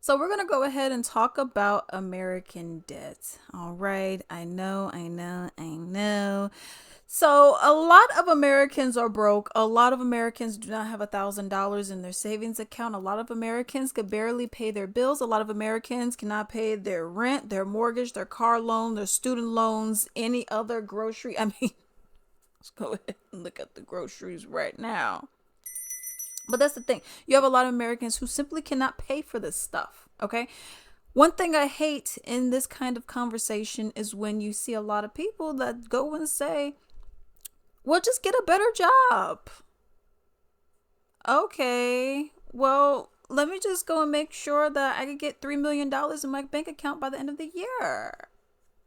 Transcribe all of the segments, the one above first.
So we're going to go ahead and talk about American debt. All right. I know. So a lot of Americans are broke. A lot of Americans do not have $1,000 in their savings account. A lot of Americans could barely pay their bills. A lot of Americans cannot pay their rent, their mortgage, their car loan, their student loans, any other grocery. I mean, let's go ahead and look at the groceries right now. But that's the thing. You have a lot of Americans who simply cannot pay for this stuff. Okay. One thing I hate in this kind of conversation is when you see a lot of people that go and say, well, just get a better job. Okay. Well, let me just go and make sure that I can get $3 million in my bank account by the end of the year.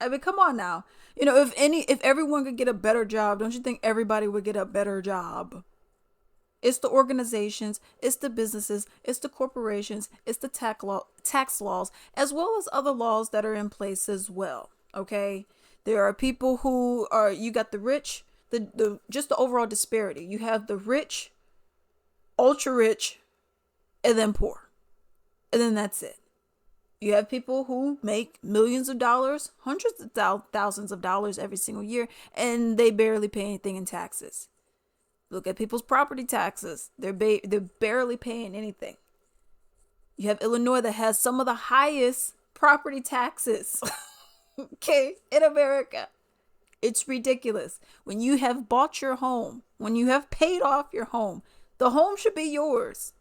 I mean, come on now. If everyone could get a better job, don't you think everybody would get a better job? It's the organizations, it's the businesses, it's the corporations, it's the tax laws, as well as other laws that are in place as well. Okay, there are people who are. You got the rich, the just the overall disparity. You have the rich, ultra rich, and then poor, and then that's it. You have people who make millions of dollars, hundreds of thousands of dollars every single year, and they barely pay anything in taxes. Look at people's property taxes. They're barely paying anything. You have Illinois that has some of the highest property taxes, okay, in America. It's ridiculous. When you have bought your home, when you have paid off your home, the home should be yours.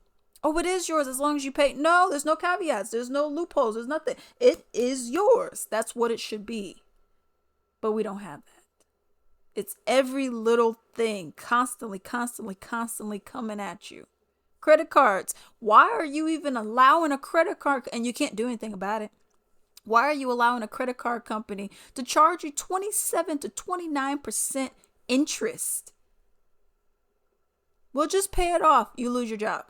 Oh, it is yours as long as you pay. No, there's no caveats. There's no loopholes. There's nothing. It is yours. That's what it should be. But we don't have that. It's every little thing constantly coming at you. Credit cards. Why are you even allowing a credit card and you can't do anything about it? Why are you allowing a credit card company to charge you 27 to 29% interest? Well, just pay it off. You lose your job.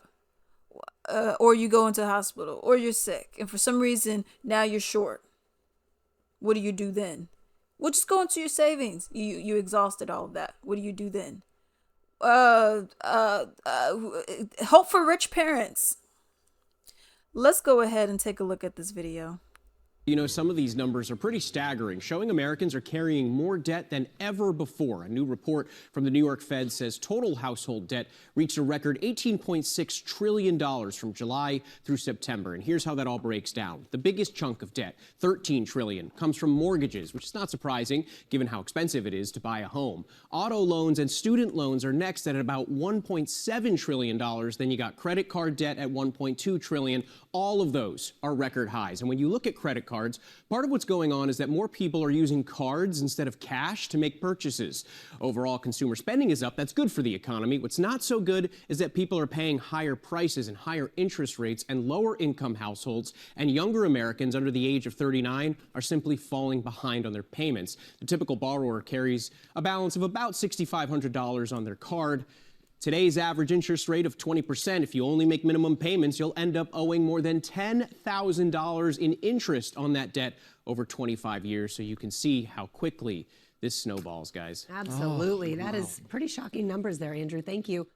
Or you go into the hospital, or you're sick. And for some reason, now you're short. What do you do then? Well, just go into your savings. You exhausted all of that. What do you do then? Hope for rich parents. Let's go ahead and take a look at this video. You know, some of these numbers are pretty staggering, showing Americans are carrying more debt than ever before. A new report from the New York Fed says total household debt reached a record $18.6 trillion from July through September. And here's how that all breaks down. The biggest chunk of debt, $13 trillion, comes from mortgages, which is not surprising given how expensive it is to buy a home. Auto loans and student loans are next at about $1.7 trillion. Then you got credit card debt at $1.2 trillion. All of those are record highs. And when you look at credit cards, part of what's going on is that more people are using cards instead of cash to make purchases. Overall, consumer spending is up. That's good for the economy. What's not so good is that people are paying higher prices and higher interest rates, and lower income households and younger Americans under the age of 39 are simply falling behind on their payments. The typical borrower carries a balance of about $6,500 on their card. Today's average interest rate of 20%, if you only make minimum payments, you'll end up owing more than $10,000 in interest on that debt over 25 years. So you can see how quickly this snowballs, guys. Absolutely. That is pretty shocking numbers there, Andrew. Thank you.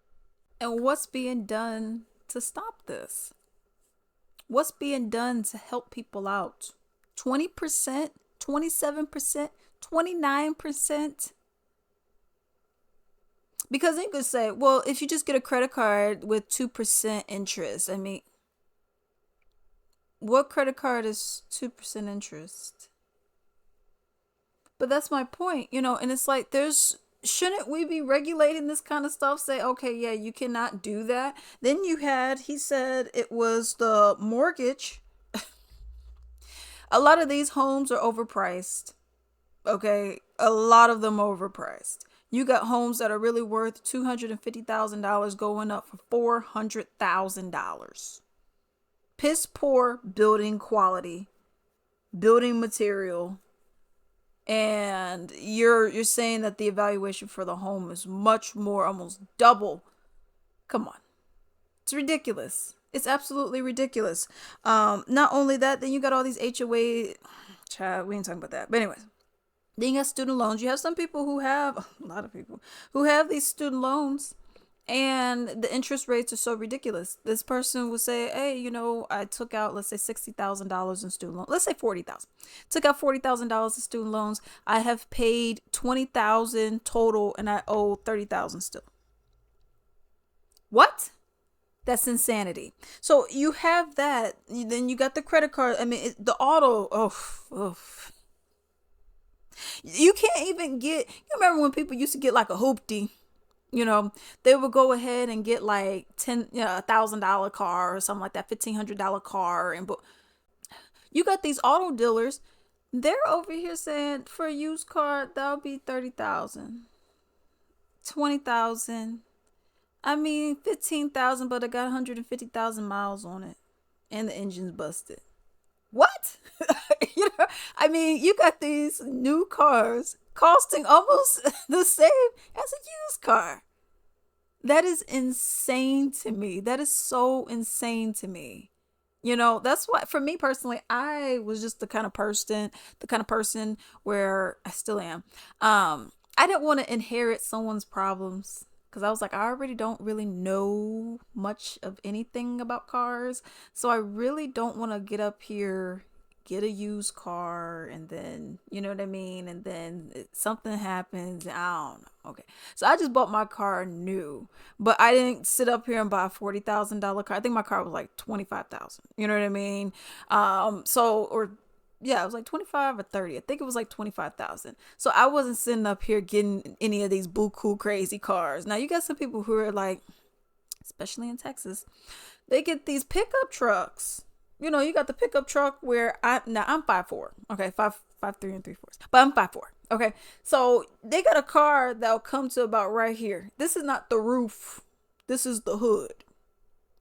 And what's being done to stop this? What's being done to help people out? 20%, 27%, 29%? Because you could say, well, if you just get a credit card with 2% interest, I mean, what credit card is 2% interest? But that's my point, and it's like, shouldn't we be regulating this kind of stuff? Say, okay, yeah, you cannot do that. Then he said it was the mortgage. A lot of these homes are overpriced. Okay, a lot of them are overpriced. You got homes that are really worth $250,000 going up for $400,000. Piss poor building quality, building material, and you're saying that the evaluation for the home is much more, almost double. Come on, it's ridiculous. It's absolutely ridiculous. Not only that, then you got all these HOA. Child, we ain't talking about that. But anyways. Then you have student loans. You have some people a lot of people who have these student loans, And the interest rates are so ridiculous. This person would say, hey, I took out, let's say, $60,000 in student loans. Let's say 40,000. Took out $40,000 in student loans. I have paid 20,000 total and I owe 30,000 still. What? That's insanity. So you have that. Then you got the credit card. I mean, the auto. Oh. You can't even get. You remember when people used to get like a hoopty? They would go ahead and get like $1,000 car or something like that, $1,500 car, and but you got these auto dealers. They're over here saying for a used car that'll be 30,000, 20,000. I mean 15,000, but it got 150,000 miles on it, and the engine's busted. What? I mean, you got these new cars costing almost the same as a used car. That is insane to me. That is so insane to me. That's why for me personally, I was just the kind of person where I still am. I didn't want to inherit someone's problems because I was like, I already don't really know much of anything about cars. So I really don't want to get up here, get a used car, and then, you know what I mean? And then something happens. I don't know. Okay. So I just bought my car new, but I didn't sit up here and buy a $40,000 car. I think my car was like 25,000. You know what I mean? Yeah, it was like 25 or 30. I think it was like 25,000. So I wasn't sitting up here getting any of these buku crazy cars. Now you got some people who are like, especially in Texas, they get these pickup trucks. You got the pickup truck where I'm 5'4". Okay, 5'3" and 3/4. But I'm 5'4". Okay. So they got a car that'll come to about right here. This is not the roof. This is the hood.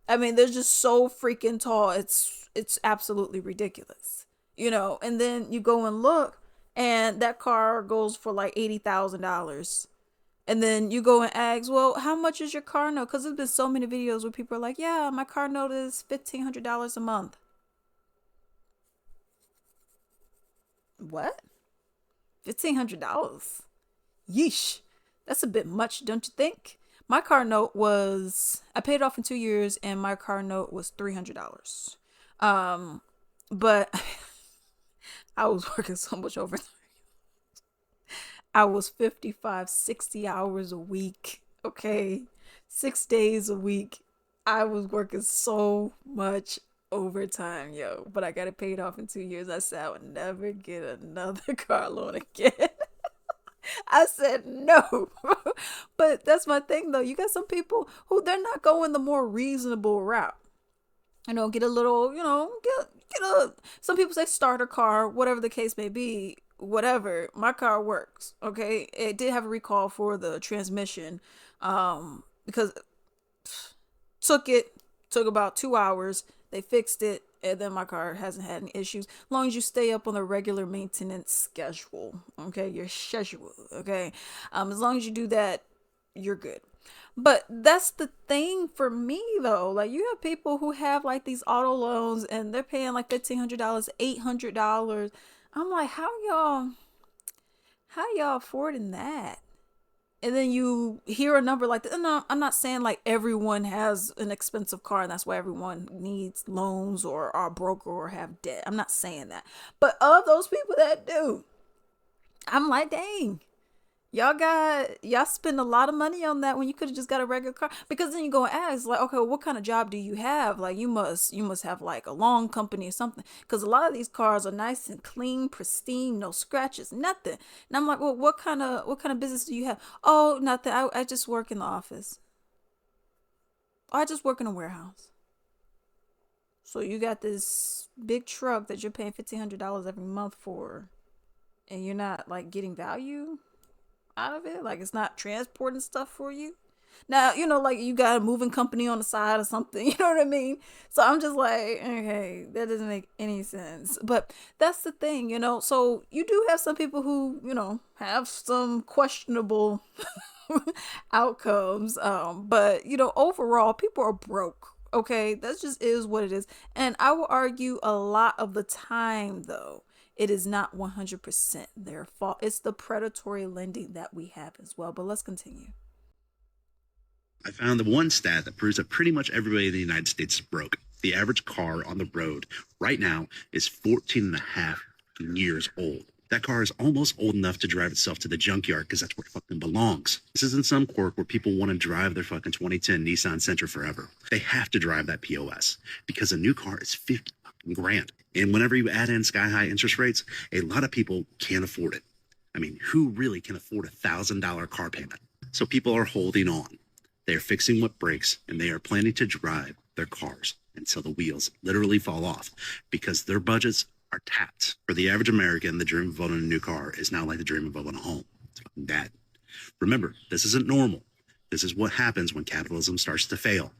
I mean, they're just so freaking tall. It's absolutely ridiculous. And then you go and look, and that car goes for like $80,000. And then you go and ask, well, how much is your car note? Because there's been so many videos where people are like, yeah, my car note is $1,500 a month. What? $1,500? Yeesh. That's a bit much, don't you think? My car note I paid it off in 2 years, and my car note was $300. But I was working so much overtime. I was 55, 60 hours a week. Okay. 6 days a week. I was working so much overtime, yo. But I got it paid off in 2 years. I said I would never get another car loan again. I said no. But that's my thing though. You got some people who they're not going the more reasonable route. Get a little, get a, some people say starter car, whatever the case may be, whatever. My car works. Okay. It did have a recall for the transmission. Because took about 2 hours. They fixed it. And then my car hasn't had any issues. As long as you stay up on the regular maintenance schedule. Okay. Your schedule. Okay. As long as you do that, you're good. But that's the thing for me though. Like you have people who have like these auto loans and they're paying like $1,500, $800. I'm like, how y'all affording that? And then you hear a number like that. No, I'm not saying like everyone has an expensive car and that's why everyone needs loans or are broke or have debt. I'm not saying that. But of those people that do, I'm like, dang. Y'all spend a lot of money on that when you could have just got a regular car. Because then you go and ask, like, okay, well, what kind of job do you have? Like, you must have like a lawn company or something. Because a lot of these cars are nice and clean, pristine, no scratches, nothing. And I'm like, well, what kind of business do you have? Oh, nothing. I just work in the office. Oh, I just work in a warehouse. So you got this big truck that you're paying $1,500 every month for, and you're not like getting value out of it. Like it's not transporting stuff for you. Now, like you got a moving company on the side or something. You know what I mean? So I'm just like, okay, that doesn't make any sense. But that's the thing, So you do have some people who, have some questionable outcomes. But overall, people are broke. Okay, that just is what it is. And I will argue a lot of the time, though, it is not 100% their fault. It's the predatory lending that we have as well. But let's continue. I found the one stat that proves that pretty much everybody in the United States is broke. The average car on the road right now is 14 and a half years old. That car is almost old enough to drive itself to the junkyard because that's where it fucking belongs. This isn't some quirk where people want to drive their fucking 2010 Nissan Sentra forever. They have to drive that POS because a new car is 50 fucking grand. And whenever you add in sky high interest rates, a lot of people can't afford it. I mean, who really can afford $1,000 car payment? So people are holding on. They are fixing what breaks, and they are planning to drive their cars until the wheels literally fall off because their budgets are tapped. For the average American, the dream of owning a new car is now like the dream of owning a home. It's fucking bad. Remember, this isn't normal. This is what happens when capitalism starts to fail.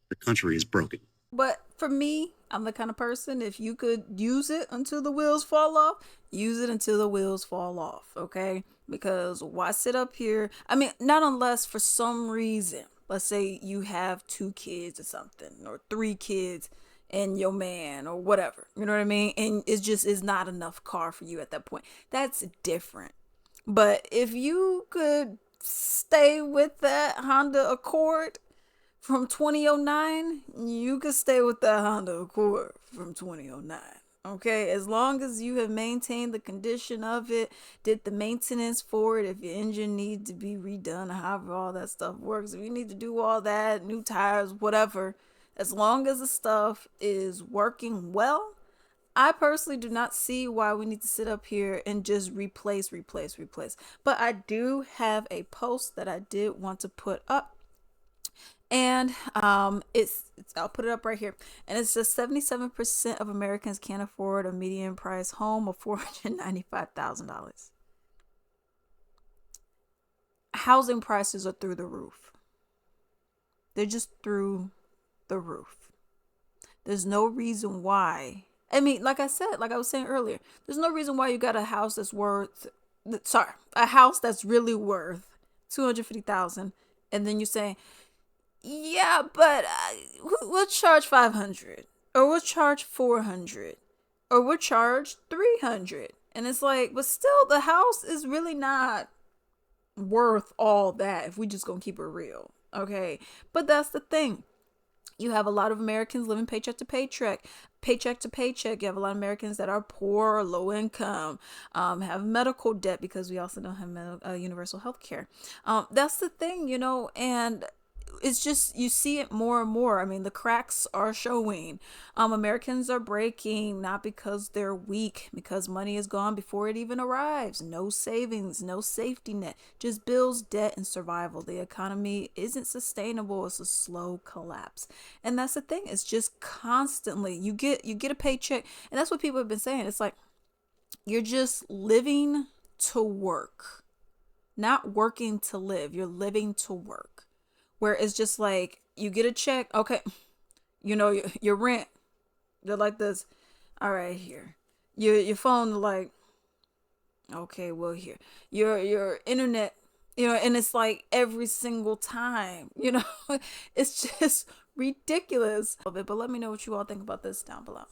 The country is broken. But for me, I'm the kind of person, if you could use it until the wheels fall off, use it until the wheels fall off, okay? Because why sit up here? I mean, not unless for some reason, let's say you have 2 kids or something, or 3 kids and your man or whatever, you know what I mean? And it just is not enough car for you at that point. That's different. But if you could stay with that Honda Accord from 2009, you could stay with that Honda Accord from 2009. Okay, as long as you have maintained the condition of it, did the maintenance for it, if your engine needs to be redone, however all that stuff works, if you need to do all that, new tires, whatever, as long as the stuff is working well, I personally do not see why we need to sit up here and just replace. But I do have a post that I did want to put up. And it's I'll put it up right here. And it's just 77% of Americans can't afford a median price home of $495,000. Housing prices are through the roof. They're just through the roof. There's no reason why. I mean, like I was saying earlier, there's no reason why you got a house that's a house that's really worth $250,000, and then you're saying, yeah, but we'll charge 500, or we'll charge 400, or we'll charge 300, and it's like, but still, the house is really not worth all that if we just gonna keep it real, okay? But that's the thing. You have a lot of Americans living paycheck to paycheck. You have a lot of Americans that are poor or low income, have medical debt because we also don't have universal health care. That's the thing, and it's just, you see it more and more. I mean, the cracks are showing. Americans are breaking, not because they're weak, because money is gone before it even arrives. No savings, no safety net, just bills, debt, and survival. The economy isn't sustainable. It's a slow collapse. And that's the thing. It's just constantly, you get a paycheck. And that's what people have been saying. It's like, you're just living to work, not working to live. You're living to work. Where it's just like, you get a check, okay, your rent, they're like this, all right, here. Your phone, like, okay, well, here. Your internet, and it's like every single time, it's just ridiculous. But let me know what you all think about this down below.